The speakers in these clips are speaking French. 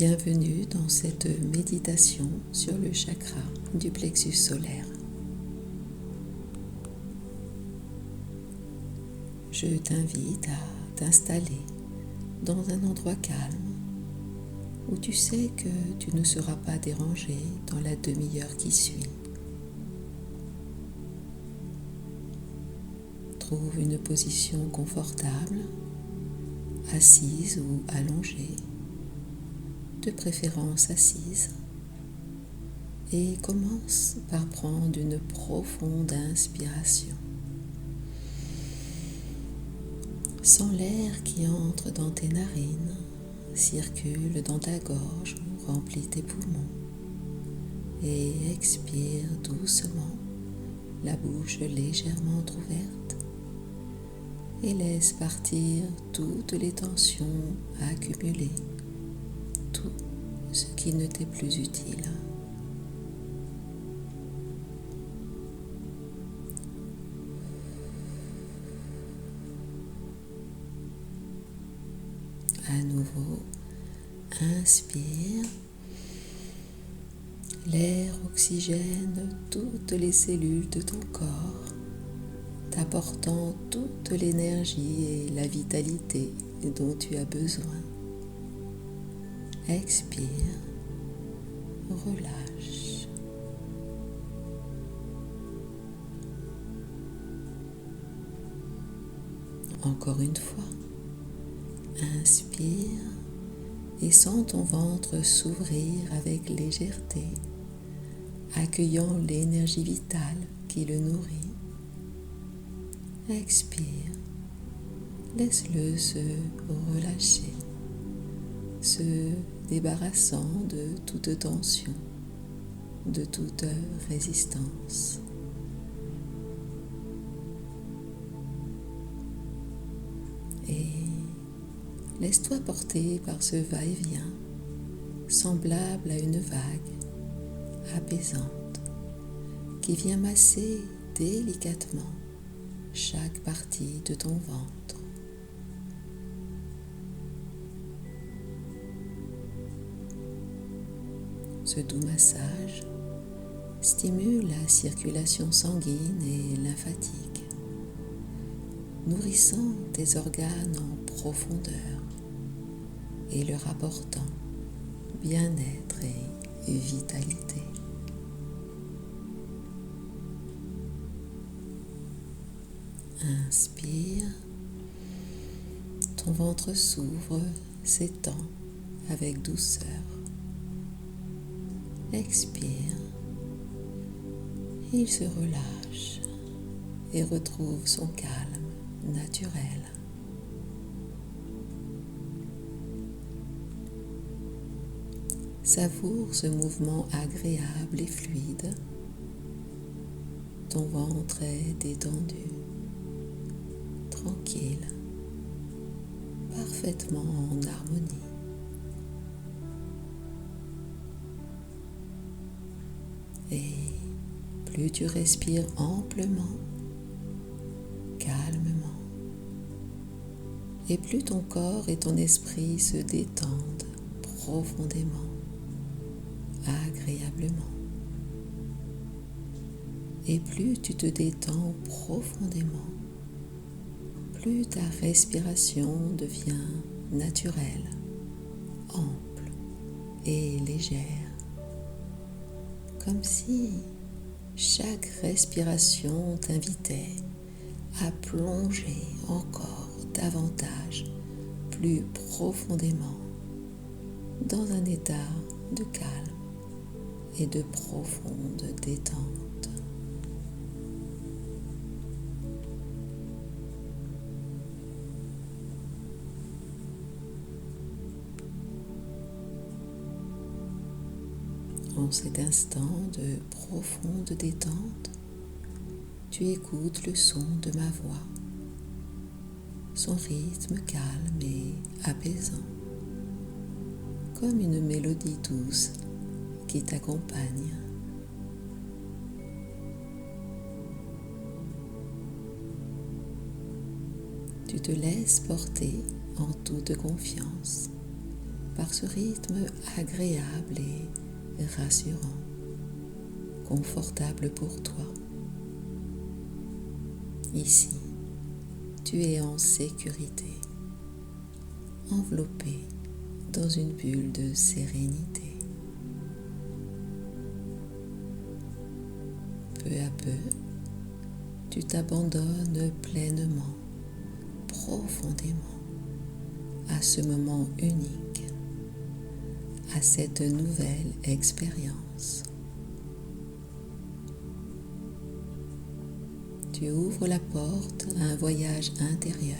Bienvenue dans cette méditation sur le chakra du plexus solaire. Je t'invite à t'installer dans un endroit calme où tu sais que tu ne seras pas dérangé dans la demi-heure qui suit. Trouve une position confortable, assise ou allongée, de préférence assise, et commence par prendre une profonde inspiration. Sens l'air qui entre dans tes narines, circule dans ta gorge ou remplit tes poumons, et expire doucement, la bouche légèrement ouverte, et laisse partir toutes les tensions accumulées, tout ce qui ne t'est plus utile. À nouveau, inspire. L'air oxygène toutes les cellules de ton corps, t'apportant toute l'énergie et la vitalité dont tu as besoin. Expire, relâche. Encore une fois, inspire et sens ton ventre s'ouvrir avec légèreté, accueillant l'énergie vitale qui le nourrit. Expire, laisse-le se relâcher, se débarrassant de toute tension, de toute résistance. Et laisse-toi porter par ce va-et-vient, semblable à une vague apaisante qui vient masser délicatement chaque partie de ton ventre. Ce doux massage stimule la circulation sanguine et lymphatique, nourrissant tes organes en profondeur et leur apportant bien-être et vitalité. Inspire, ton ventre s'ouvre, s'étend avec douceur. Expire, il se relâche et retrouve son calme naturel. Savoure ce mouvement agréable et fluide. Ton ventre est détendu, tranquille, parfaitement en harmonie. Et plus tu respires amplement, calmement, et plus ton corps et ton esprit se détendent profondément, agréablement. Et plus tu te détends profondément, plus ta respiration devient naturelle, ample et légère, comme si chaque respiration t'invitait à plonger encore davantage, plus profondément, dans un état de calme et de profonde détente. En cet instant de profonde détente, tu écoutes le son de ma voix, son rythme calme et apaisant, comme une mélodie douce qui t'accompagne. Tu te laisses porter en toute confiance par ce rythme agréable et rassurant, confortable pour toi. Ici, tu es en sécurité, enveloppé dans une bulle de sérénité. Peu à peu, tu t'abandonnes pleinement, profondément, à ce moment unique, à cette nouvelle expérience. Tu ouvres la porte à un voyage intérieur,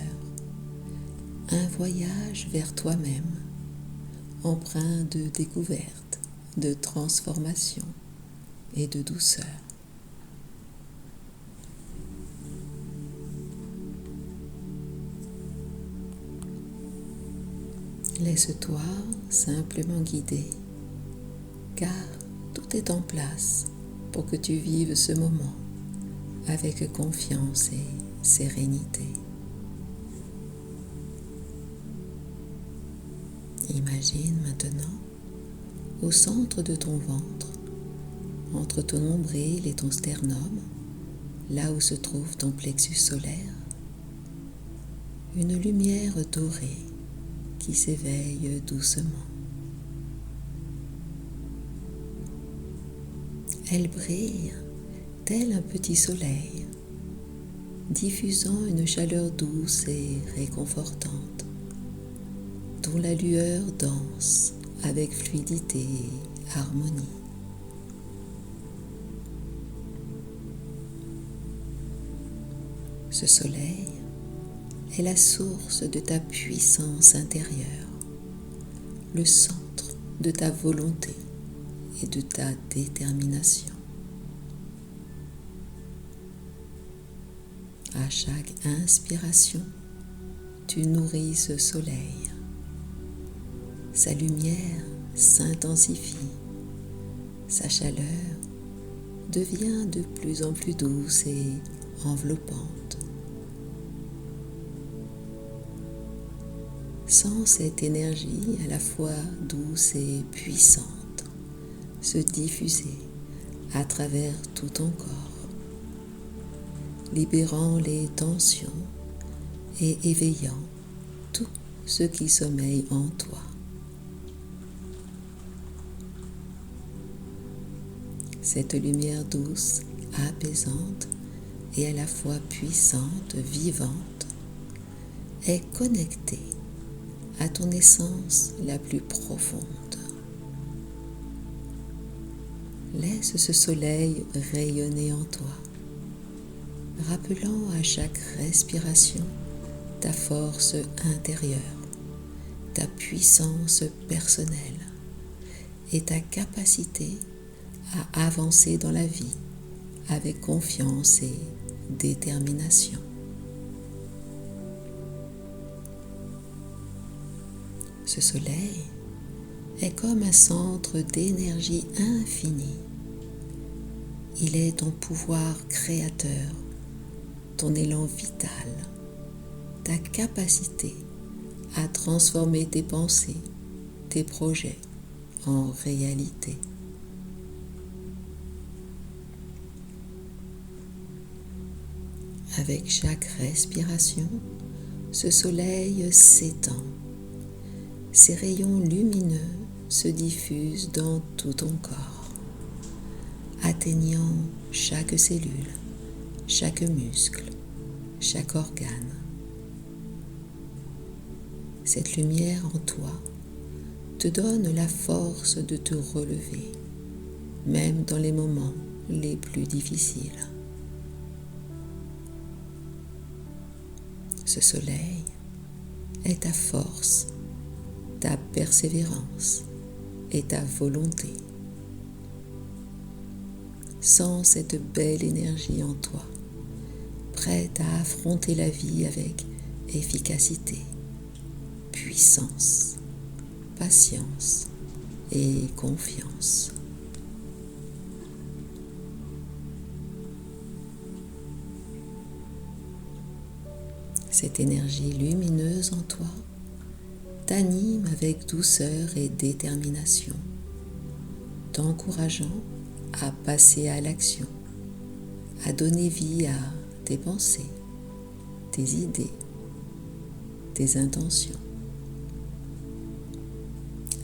un voyage vers toi-même, empreint de découverte, de transformation et de douceur. Laisse-toi simplement guider, car tout est en place pour que tu vives ce moment avec confiance et sérénité. Imagine maintenant, au centre de ton ventre, entre ton nombril et ton sternum, là où se trouve ton plexus solaire, une lumière dorée qui s'éveille doucement. Elle brille tel un petit soleil, diffusant une chaleur douce et réconfortante, dont la lueur danse avec fluidité et harmonie. Ce soleil est la source de ta puissance intérieure, le centre de ta volonté et de ta détermination. À chaque inspiration, tu nourris ce soleil. Sa lumière s'intensifie, sa chaleur devient de plus en plus douce et enveloppante. Sens cette énergie à la fois douce et puissante se diffuser à travers tout ton corps, libérant les tensions et éveillant tout ce qui sommeille en toi. Cette lumière douce, apaisante et à la fois puissante, vivante, est connectée à ton essence la plus profonde. Laisse ce soleil rayonner en toi, rappelant à chaque respiration ta force intérieure, ta puissance personnelle et ta capacité à avancer dans la vie avec confiance et détermination. Ce soleil est comme un centre d'énergie infinie. Il est ton pouvoir créateur, ton élan vital, ta capacité à transformer tes pensées, tes projets en réalité. Avec chaque respiration, ce soleil s'étend. Ses rayons lumineux se diffusent dans tout ton corps, atteignant chaque cellule, chaque muscle, chaque organe. Cette lumière en toi te donne la force de te relever, même dans les moments les plus difficiles. Ce soleil est ta force, ta persévérance et ta volonté. Sens cette belle énergie en toi, prête à affronter la vie avec efficacité, puissance, patience et confiance. Cette énergie lumineuse en toi t'anime avec douceur et détermination, t'encourageant à passer à l'action, à donner vie à tes pensées, tes idées, tes intentions.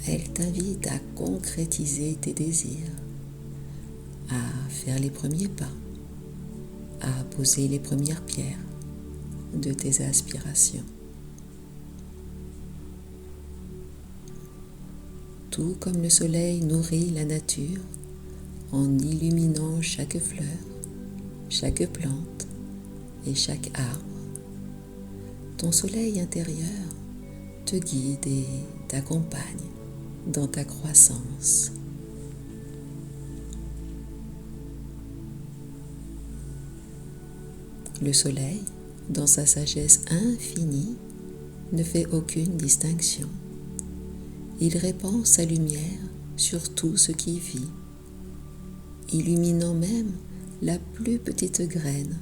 Elle t'invite à concrétiser tes désirs, à faire les premiers pas, à poser les premières pierres de tes aspirations. Tout comme le soleil nourrit la nature en illuminant chaque fleur, chaque plante et chaque arbre, ton soleil intérieur te guide et t'accompagne dans ta croissance. Le soleil, dans sa sagesse infinie, ne fait aucune distinction. Il répand sa lumière sur tout ce qui vit, illuminant même la plus petite graine,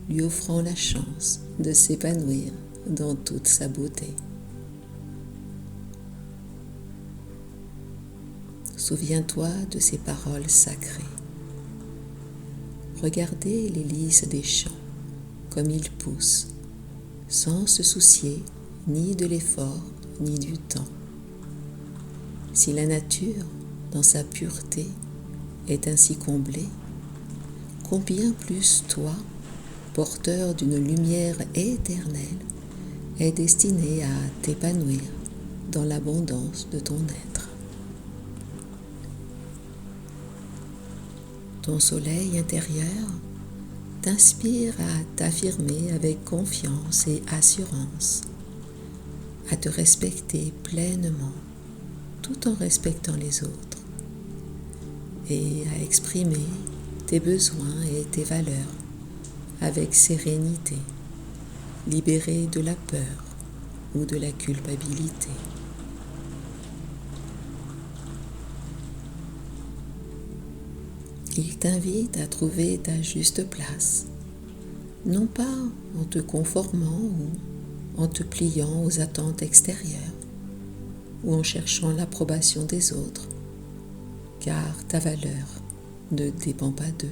lui offrant la chance de s'épanouir dans toute sa beauté. Souviens-toi de ces paroles sacrées. Regardez les lys des champs comme ils poussent, sans se soucier ni de l'effort ni du temps. Si la nature, dans sa pureté, est ainsi comblée, combien plus toi, porteur d'une lumière éternelle, est destiné à t'épanouir dans l'abondance de ton être. Ton soleil intérieur t'inspire à t'affirmer avec confiance et assurance, à te respecter pleinement tout en respectant les autres et à exprimer tes besoins et tes valeurs avec sérénité, libéré de la peur ou de la culpabilité. Il t'invite à trouver ta juste place, non pas en te conformant ou en te pliant aux attentes extérieures ou en cherchant l'approbation des autres, car ta valeur ne dépend pas d'eux.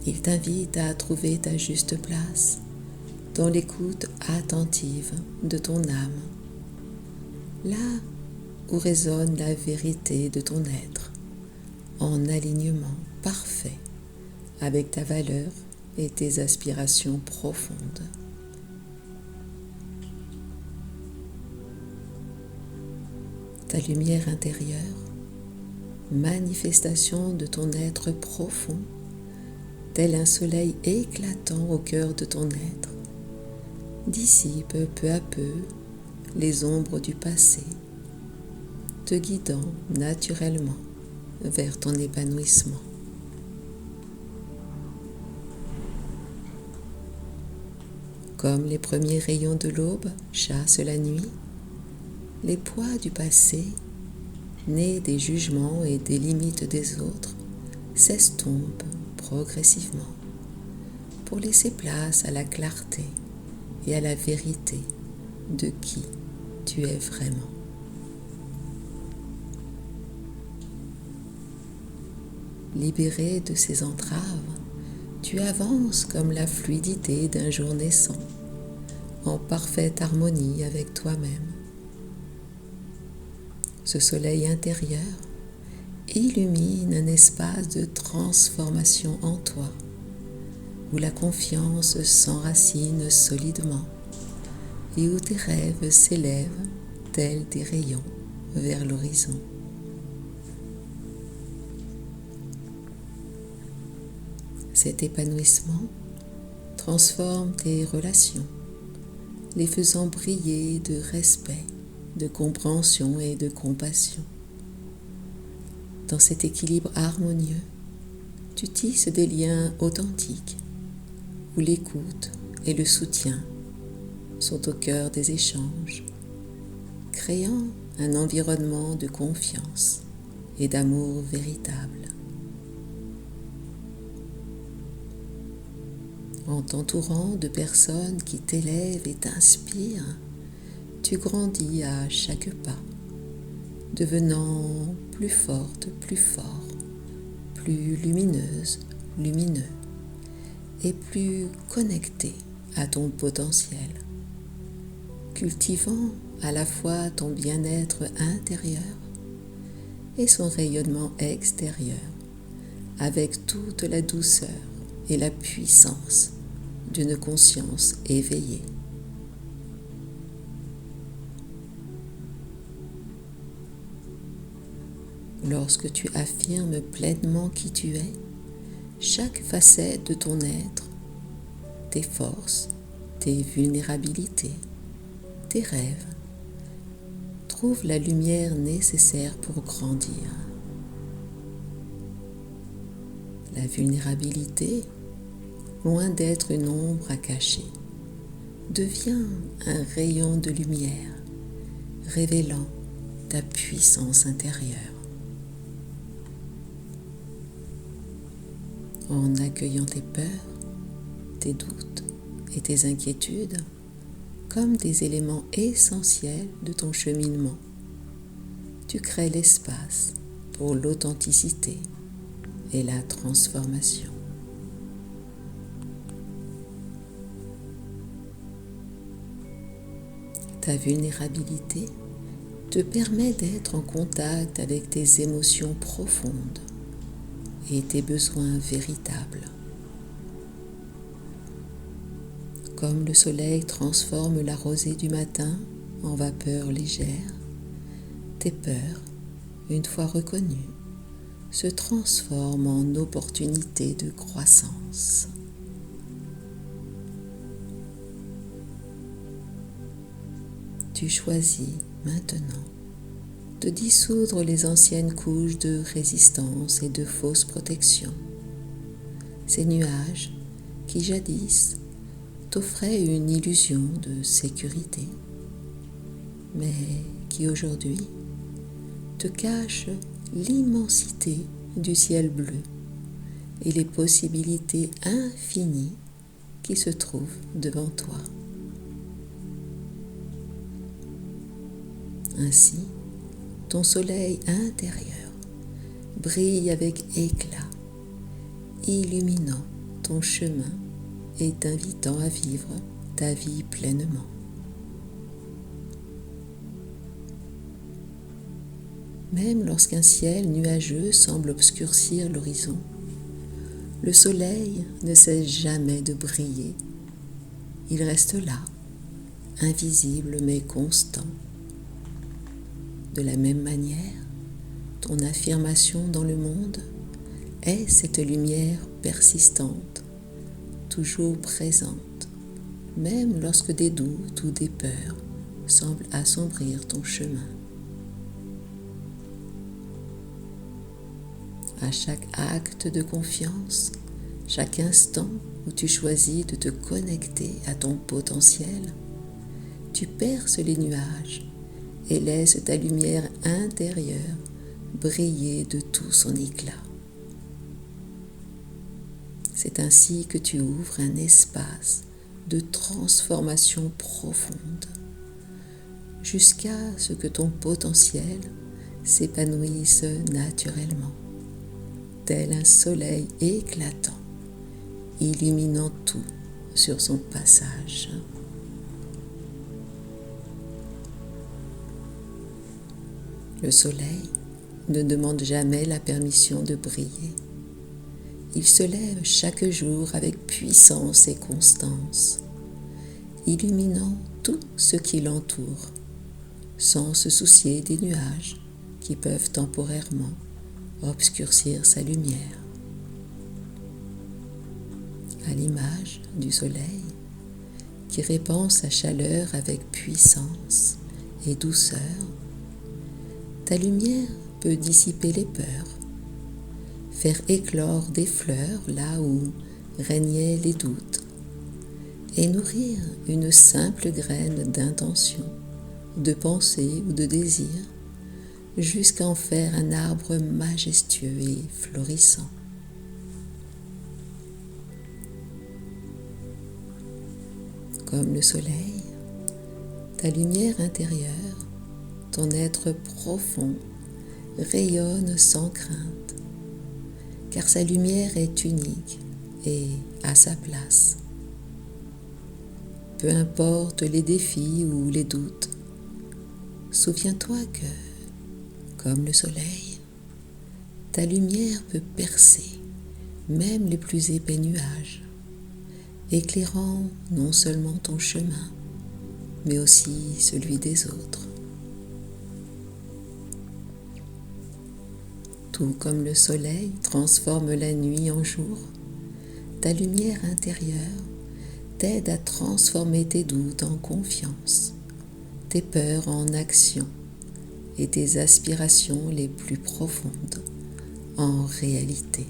Il t'invite à trouver ta juste place dans l'écoute attentive de ton âme, là où résonne la vérité de ton être, en alignement parfait avec ta valeur et tes aspirations profondes. Ta lumière intérieure, manifestation de ton être profond, tel un soleil éclatant au cœur de ton être, dissipe peu à peu les ombres du passé, te guidant naturellement vers ton épanouissement. Comme les premiers rayons de l'aube chassent la nuit, les poids du passé, nés des jugements et des limites des autres, s'estompent progressivement pour laisser place à la clarté et à la vérité de qui tu es vraiment. Libéré de ces entraves, tu avances comme la fluidité d'un jour naissant, en parfaite harmonie avec toi-même. Ce soleil intérieur illumine un espace de transformation en toi, où la confiance s'enracine solidement et où tes rêves s'élèvent tels des rayons vers l'horizon. Cet épanouissement transforme tes relations, les faisant briller de respect, de compréhension et de compassion. Dans cet équilibre harmonieux, tu tisses des liens authentiques, où l'écoute et le soutien sont au cœur des échanges, créant un environnement de confiance et d'amour véritable. En t'entourant de personnes qui t'élèvent et t'inspirent, tu grandis à chaque pas, devenant plus forte, plus fort, plus lumineuse, lumineux et plus connecté à ton potentiel, cultivant à la fois ton bien-être intérieur et son rayonnement extérieur avec toute la douceur et la puissance d'une conscience éveillée. Lorsque tu affirmes pleinement qui tu es, chaque facette de ton être, tes forces, tes vulnérabilités, tes rêves, trouve la lumière nécessaire pour grandir. La vulnérabilité, loin d'être une ombre à cacher, devient un rayon de lumière, révélant ta puissance intérieure. En accueillant tes peurs, tes doutes et tes inquiétudes comme des éléments essentiels de ton cheminement, tu crées l'espace pour l'authenticité et la transformation. Ta vulnérabilité te permet d'être en contact avec tes émotions profondes et tes besoins véritables. Comme le soleil transforme la rosée du matin en vapeur légère, tes peurs, une fois reconnues, se transforment en opportunités de croissance. Tu choisis maintenant de dissoudre les anciennes couches de résistance et de fausse protection. Ces nuages qui jadis t'offraient une illusion de sécurité, mais qui aujourd'hui te cachent l'immensité du ciel bleu et les possibilités infinies qui se trouvent devant toi. Ainsi, ton soleil intérieur brille avec éclat, illuminant ton chemin et t'invitant à vivre ta vie pleinement. Même lorsqu'un ciel nuageux semble obscurcir l'horizon, le soleil ne cesse jamais de briller. Il reste là, invisible mais constant. De la même manière, ton affirmation dans le monde est cette lumière persistante, toujours présente, même lorsque des doutes ou des peurs semblent assombrir ton chemin. À chaque acte de confiance, chaque instant où tu choisis de te connecter à ton potentiel, tu perces les nuages et laisses ta lumière intérieure briller de tout son éclat. C'est ainsi que tu ouvres un espace de transformation profonde, jusqu'à ce que ton potentiel s'épanouisse naturellement, tel un soleil éclatant, illuminant tout sur son passage. Le soleil ne demande jamais la permission de briller. Il se lève chaque jour avec puissance et constance, illuminant tout ce qui l'entoure, sans se soucier des nuages qui peuvent temporairement obscurcir sa lumière. À l'image du soleil, qui répand sa chaleur avec puissance et douceur, ta lumière peut dissiper les peurs, faire éclore des fleurs là où régnaient les doutes, et nourrir une simple graine d'intention, de pensée ou de désir, jusqu'à en faire un arbre majestueux et florissant. Comme le soleil, ta lumière intérieure, ton être profond, rayonne sans crainte, car sa lumière est unique et à sa place. Peu importe les défis ou les doutes, souviens-toi que, comme le soleil, ta lumière peut percer même les plus épais nuages, éclairant non seulement ton chemin, mais aussi celui des autres. Tout comme le soleil transforme la nuit en jour, ta lumière intérieure t'aide à transformer tes doutes en confiance, tes peurs en action et tes aspirations les plus profondes en réalité.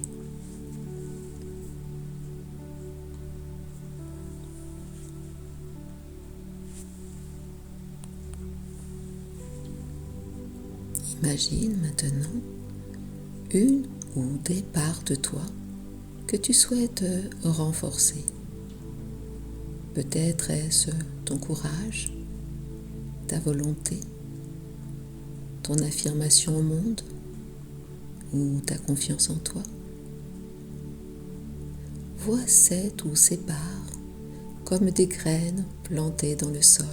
Imagine maintenant une ou des parts de toi que tu souhaites renforcer. Peut-être est-ce ton courage, ta volonté, ton affirmation au monde ou ta confiance en toi. Vois cette ou ces parts comme des graines plantées dans le sol.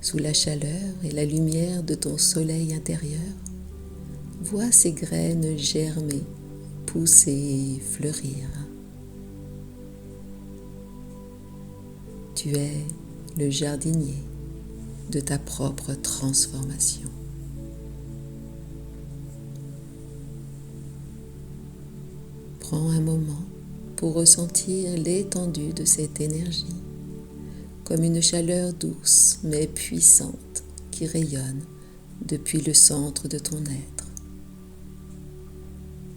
Sous la chaleur et la lumière de ton soleil intérieur, vois ces graines germer, pousser et fleurir. Tu es le jardinier de ta propre transformation. Prends un moment pour ressentir l'étendue de cette énergie, comme une chaleur douce mais puissante qui rayonne depuis le centre de ton être.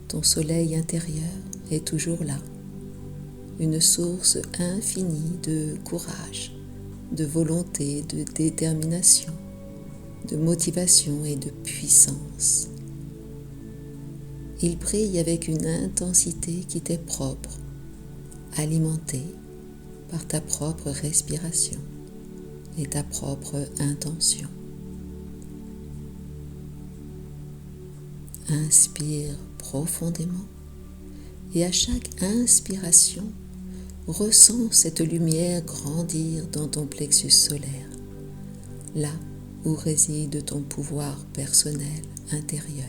Ton soleil intérieur est toujours là, une source infinie de courage, de volonté, de détermination, de motivation et de puissance. Il brille avec une intensité qui t'est propre, alimentée par ta propre respiration et ta propre intention. Inspire profondément et à chaque inspiration, ressens cette lumière grandir dans ton plexus solaire, là où réside ton pouvoir personnel intérieur.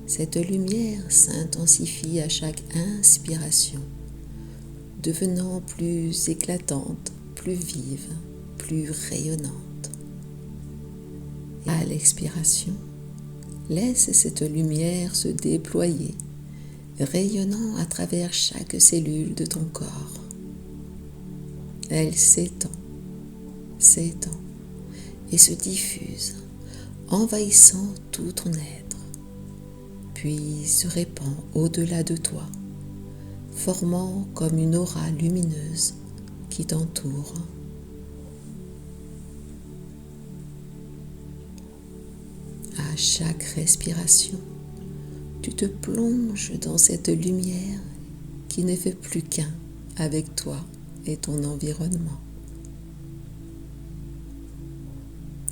Cette lumière s'intensifie à chaque inspiration, devenant plus éclatante, plus vive, plus rayonnante. À l'expiration, laisse cette lumière se déployer, rayonnant à travers chaque cellule de ton corps. Elle s'étend et se diffuse, envahissant tout ton être, puis se répand au-delà de toi, formant comme une aura lumineuse qui t'entoure. À chaque respiration, tu te plonges dans cette lumière qui ne fait plus qu'un avec toi et ton environnement.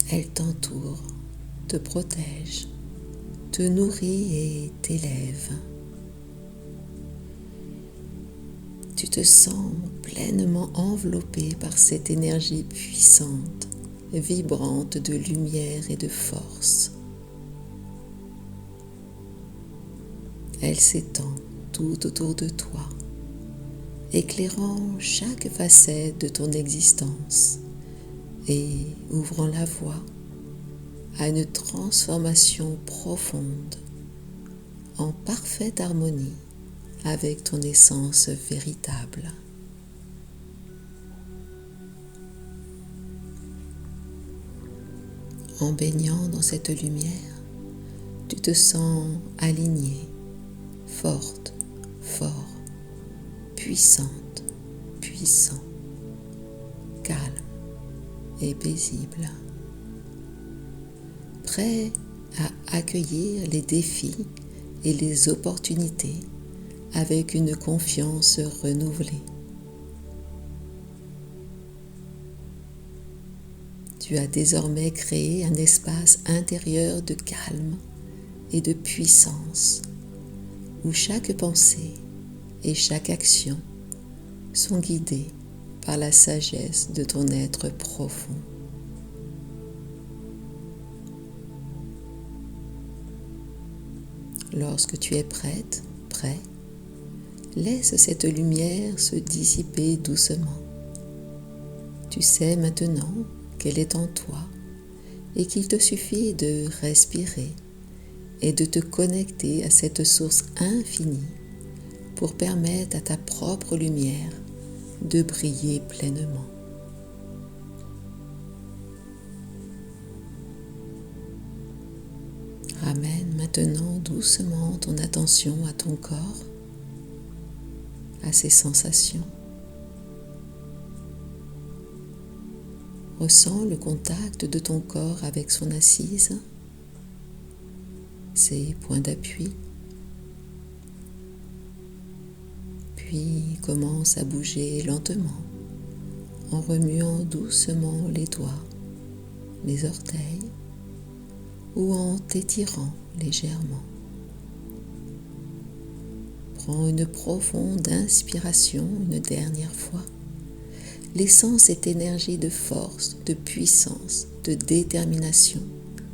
Elle t'entoure, te protège, te nourrit et t'élève. Tu te sens pleinement enveloppé par cette énergie puissante, vibrante de lumière et de force. Elle s'étend tout autour de toi, éclairant chaque facette de ton existence et ouvrant la voie à une transformation profonde, en parfaite harmonie avec ton essence véritable. En baignant dans cette lumière, tu te sens aligné, forte, fort, puissante, puissant, calme et paisible, prêt à accueillir les défis et les opportunités avec une confiance renouvelée. Tu as désormais créé un espace intérieur de calme et de puissance, où chaque pensée et chaque action sont guidées par la sagesse de ton être profond. Lorsque tu es prête, prêt, laisse cette lumière se dissiper doucement. Tu sais maintenant qu'elle est en toi et qu'il te suffit de respirer et de te connecter à cette source infinie pour permettre à ta propre lumière de briller pleinement. Ramène maintenant doucement ton attention à ton corps, à ses sensations. Ressens le contact de ton corps avec son assise, ses points d'appui. Puis commence à bouger lentement en remuant doucement les doigts, les orteils ou en t'étirant légèrement. Prends une profonde inspiration une dernière fois, laissant cette énergie de force, de puissance, de détermination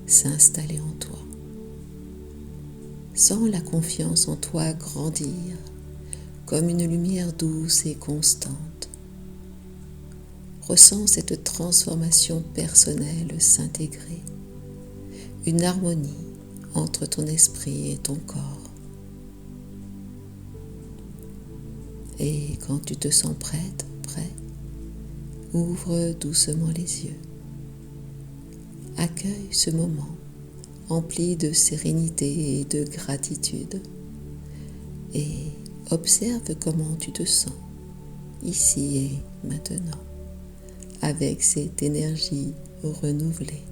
s'installer en toi. Sens la confiance en toi grandir comme une lumière douce et constante. Ressens cette transformation personnelle s'intégrer, une harmonie entre ton esprit et ton corps. Et quand tu te sens prête, prêt, ouvre doucement les yeux. Accueille ce moment empli de sérénité et de gratitude et observe comment tu te sens ici et maintenant avec cette énergie renouvelée.